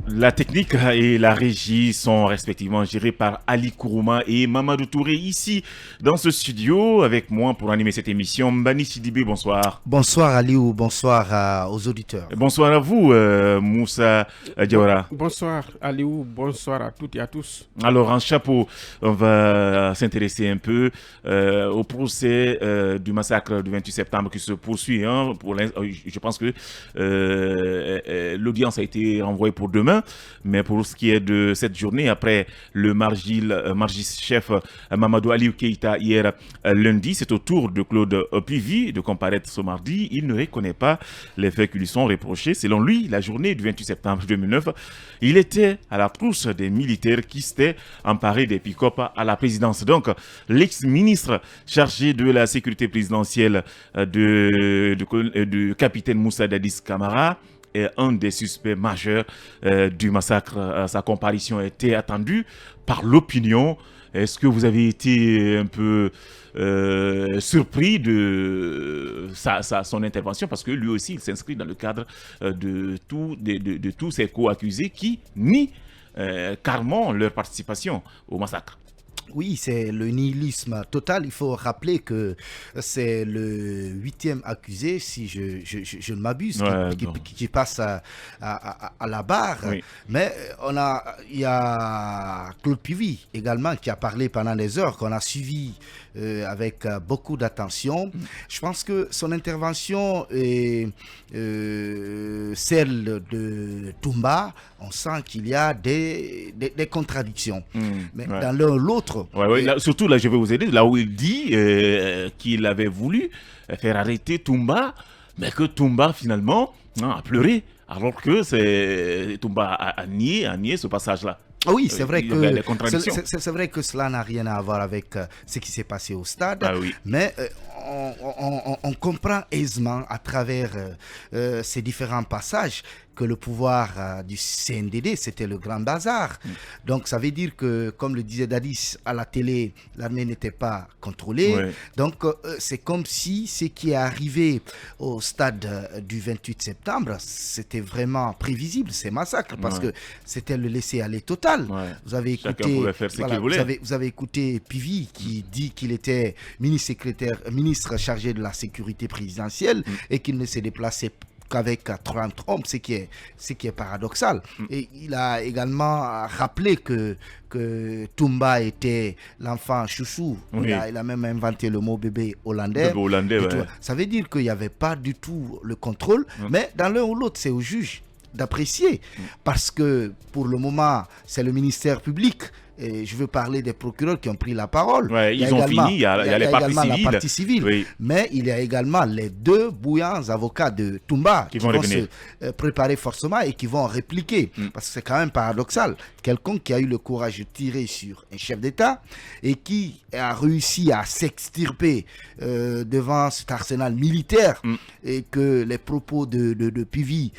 La technique et la régie sont respectivement gérées par Ali Kourouma et Mamadou Touré ici dans ce studio avec moi pour animer cette émission. Mbani Sidibé, bonsoir. Bonsoir Aliou, bonsoir aux auditeurs. Bonsoir à vous Moussa Diawara. Bonsoir Aliou, bonsoir à toutes et à tous. Alors en chapeau, on va s'intéresser un peu au procès du massacre du 28 septembre qui se poursuit. Je pense que l'audience a été renvoyée pour demain. Mais pour ce qui est de cette journée, après le Margis-chef Mamadou Aliou Keïta hier lundi, c'est au tour de Claude Puivy de comparaître ce mardi. Il ne reconnaît pas les faits qui lui sont reprochés. Selon lui, la journée du 28 septembre 2009, il était à la trousse des militaires qui s'étaient emparés des pick-up à la présidence. Donc, l'ex-ministre chargé de la sécurité présidentielle du capitaine Moussa Dadis Camara est un des suspects majeurs du massacre. Sa comparution a été attendue par l'opinion. Est-ce que vous avez été un peu surpris de son intervention? Parce que lui aussi, il s'inscrit dans le cadre de tous ces co-accusés qui nient carrément leur participation au massacre. Oui, c'est le nihilisme total. Il faut rappeler que c'est le 8e accusé, si je ne m'abuse, qui passe à la barre. Oui. Mais il y a Claude Puivy également qui a parlé pendant des heures, qu'on a suivi avec beaucoup d'attention. Je pense que son intervention est celle de Toumba. On sent qu'il y a des contradictions. Mais dans l'un ou l'autre... Surtout là, je vais vous aider, là où il dit qu'il avait voulu faire arrêter Toumba, mais que Toumba finalement a pleuré, alors que Toumba a nié ce passage-là. Oui, c'est vrai que cela n'a rien à voir avec ce qui s'est passé au stade, mais on comprend aisément à travers ces différents passages que le pouvoir du CNDD, c'était le grand bazar. Donc, ça veut dire que, comme le disait Dadis, à la télé, l'armée n'était pas contrôlée. Donc, c'est comme si ce qui est arrivé au stade du 28 septembre, c'était vraiment prévisible, ces massacres, parce que c'était le laisser-aller total. Vous avez écouté, vous avez écouté Puivy qui dit qu'il était ministre chargé de la sécurité présidentielle et qu'il ne s'est déplacé qu'avec 30 hommes, ce qui est paradoxal. Et il a également rappelé que Toumba était l'enfant chouchou. Il a même inventé le mot bébé hollandais. Ça veut dire qu'il n'y avait pas du tout le contrôle, mais dans l'un ou l'autre, c'est au juge d'apprécier, parce que pour le moment, c'est le ministère public. Et je veux parler des procureurs qui ont pris la parole. Ils ont fini, il y a la partie civile. Mais il y a également les deux bouillants avocats de Toumba qui vont se préparer forcément et qui vont répliquer. Parce que c'est quand même paradoxal. Quelqu'un qui a eu le courage de tirer sur un chef d'État et qui a réussi à s'extirper devant cet arsenal militaire, et que les propos de Puivy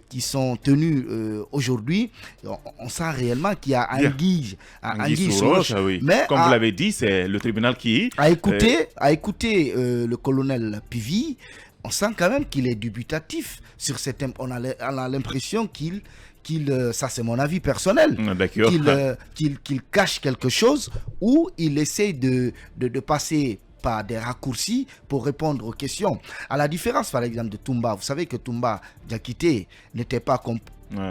qui sont tenus aujourd'hui, on sent réellement qu'il y a anguille sous roche. Mais comme vous l'avez dit, c'est le tribunal qui a écouté le colonel Puivy. On sent quand même qu'il est dubitatif sur cet thème. On a l'impression qu'il ça c'est mon avis personnel, qu'il cache quelque chose, ou il essaie de passer par des raccourcis pour répondre aux questions. À la différence par exemple de Toumba, vous savez que Toumba Diakité n'était pas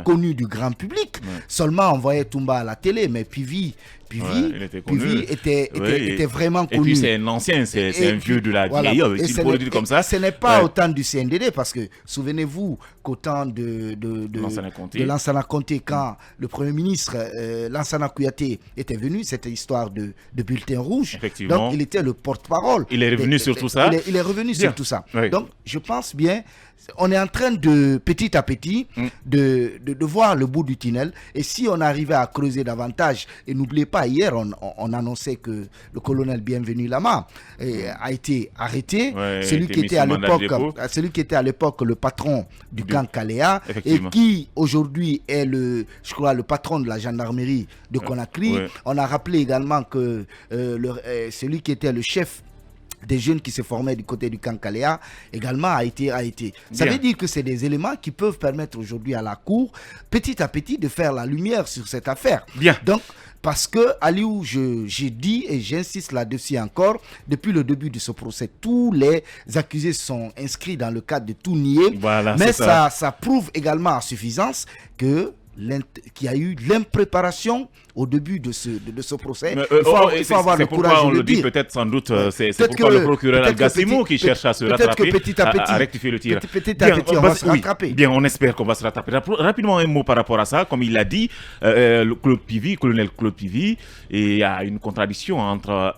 connu du grand public. Seulement on voyait Toumba à la télé, mais Puivy était vraiment connu. Et puis c'est un ancien, c'est un vieux de la vieille, s'il faut le dire comme ça. Ce n'est pas autant du CNDD, parce que souvenez-vous qu'au temps de Lansana Conté, quand le Premier ministre Lansana Kouyaté était venu, c'était histoire de bulletin rouge. Donc il était le porte-parole. Il est revenu sur tout ça. Il est revenu sur tout ça. Donc je pense bien, on est en train de, petit à petit, de voir le bout du tunnel. Et si on arrivait à creuser davantage, et n'oubliez pas, hier, on annonçait que le colonel Bienvenu Lama a été arrêté. Celui qui était à l'époque le patron du camp Kaléa, et qui aujourd'hui est le patron de la gendarmerie de Conakry. On a rappelé également que celui qui était le chef des jeunes qui se formaient du côté du Kankalea également a été. Ça veut dire que c'est des éléments qui peuvent permettre aujourd'hui à la Cour, petit à petit, de faire la lumière sur cette affaire. Bien. Donc, parce que, Aliou, j'ai dit et j'insiste là-dessus encore, depuis le début de ce procès, tous les accusés sont inscrits dans le cadre de tout nier. Voilà, mais ça prouve également à suffisance qu'il y a eu l'impréparation au début de ce procès. Il faut avoir le courage de le dire. Peut-être sans doute, c'est pourquoi le procureur Al-Gassimou qui cherche à se rattraper, à rectifier le tir. Petit à petit, on va se rattraper. Bien, on espère qu'on va se rattraper. Rapidement, un mot par rapport à ça. Comme il l'a dit, le colonel Claude Pivy, il y a une contradiction entre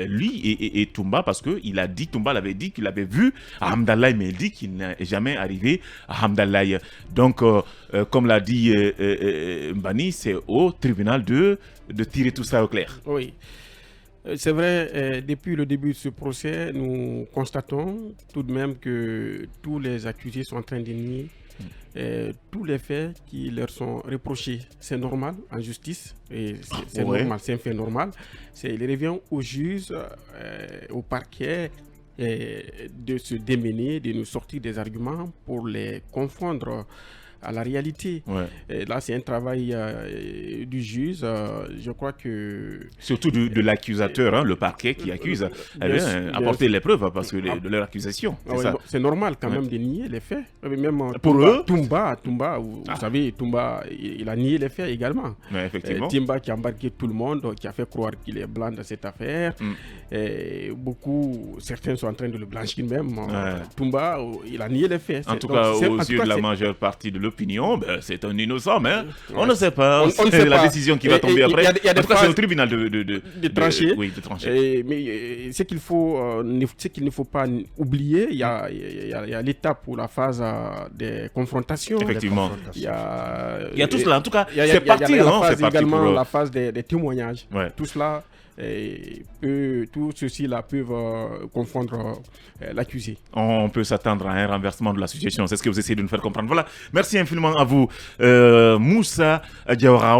lui et Toumba, parce que Toumba l'avait dit qu'il avait vu à Hamdallaye, mais il dit qu'il n'est jamais arrivé à Hamdallaye. Donc, comme l'a dit Mbani, c'est au tribunal de tirer tout ça au clair. Oui, c'est vrai, depuis le début de ce procès, nous constatons tout de même que tous les accusés sont en train de nier tous les faits qui leur sont reprochés. C'est normal en justice, et c'est normal, c'est un fait normal. Il revient au juge, au parquet, de se démener, de nous sortir des arguments pour les confondre à la réalité. Et là, c'est un travail du juge. Je crois que... Surtout de l'accusateur, le parquet qui accuse, apporter les preuves parce que de leur accusation. C'est normal quand même de nier les faits. Même pour eux, Toumba, vous savez, Toumba, il a nié les faits également. Effectivement. Toumba qui a embarqué tout le monde, qui a fait croire qu'il est blanc dans cette affaire. Et certains sont en train de le blanchir même. Toumba, il a nié les faits. En tout cas, aux yeux de la majeure partie de l'opinion, c'est un innocent, mais on ne sait pas. C'est la décision qui va tomber après. En tout cas, c'est au tribunal de trancher. Oui, de trancher. Mais ce qu'il ne faut pas oublier, il y a l'étape ou la phase des confrontations. Effectivement. Il y a tout cela. En tout cas, c'est parti. Également la phase des témoignages. Tout cela. Tout ceci-là peuvent confondre l'accusé. On peut s'attendre à un renversement de la situation. C'est ce que vous essayez de nous faire comprendre. Voilà. Merci infiniment à vous, Moussa Diawara.